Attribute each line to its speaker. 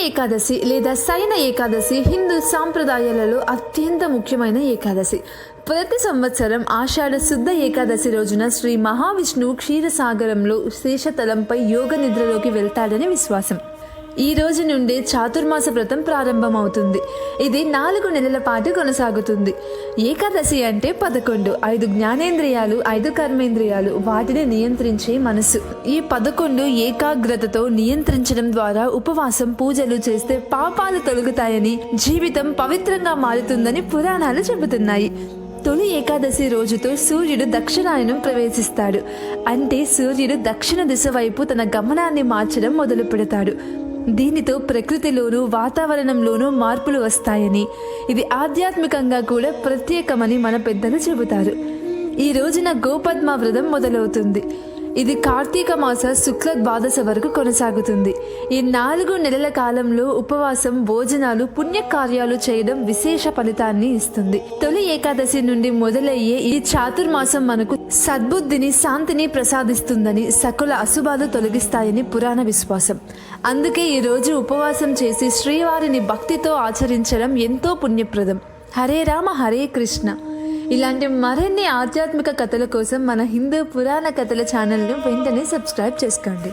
Speaker 1: ఏకాదశి లేదా శయన ఏకాదశి హిందూ సాంప్రదాయాలలో అత్యంత ముఖ్యమైన ఏకాదశి. ప్రతి సంవత్సరం ఆషాఢ శుద్ధ ఏకాదశి రోజున శ్రీ మహావిష్ణువు క్షీరసాగరంలో శేషతలంపై యోగ నిద్రలోకి వెళ్తాడని విశ్వాసం. ఈ రోజు నుండి చాతుర్మాస వ్రతం ప్రారంభమవుతుంది. ఇది 4 నెలల పాటు కొనసాగుతుంది. ఏకాదశి అంటే 11. 5 జ్ఞానేంద్రియాలు, 5 కర్మేంద్రియాలు, వాటిని నియంత్రించే మనసు. ఈ 11 ఏకాగ్రతతో నియంత్రించడం ద్వారా ఉపవాసం, పూజలు చేస్తే పాపాలు తొలగుతాయని, జీవితం పవిత్రంగా మారుతుందని పురాణాలు చెబుతున్నాయి. తొలి ఏకాదశి రోజుతో సూర్యుడు దక్షిణాయనం ప్రవేశిస్తాడు. అంటే సూర్యుడు దక్షిణ దిశ వైపు తన గమనాన్ని మార్చడం మొదలు పెడతాడు. దీనితో ప్రకృతిలోనూ వాతావరణంలోనూ మార్పులు వస్తాయని, ఇది ఆధ్యాత్మికంగా కూడా ప్రత్యేకమని మన పెద్దలు చెబుతారు. ఈ రోజున గోపద్మ వ్రతం మొదలవుతుంది. ఇది కార్తీక మాస శుక్ల ద్వాదశ వరకు కొనసాగుతుంది. ఈ 4 నెలల కాలంలో ఉపవాసం, భోజనాలు, పుణ్యకార్యాలు చేయడం విశేష ఫలితాన్ని ఇస్తుంది. తొలి ఏకాదశి నుండి మొదలయ్యే ఈ చాతుర్మాసం మనకు సద్బుద్ధిని, శాంతిని ప్రసాదిస్తుందని, సకల అశుభాలు తొలగిస్తాయని పురాణ విశ్వాసం. అందుకే ఈ రోజు ఉపవాసం చేసి శ్రీవారిని భక్తితో ఆచరించడం ఎంతో పుణ్యప్రదం. హరే రామ, హరే కృష్ణ. ఇలాంటి మరిన్ని ఆధ్యాత్మిక కథల కోసం మన హిందూ పురాణ కథల ఛానల్ను వెంటనే సబ్స్క్రైబ్ చేసుకోండి.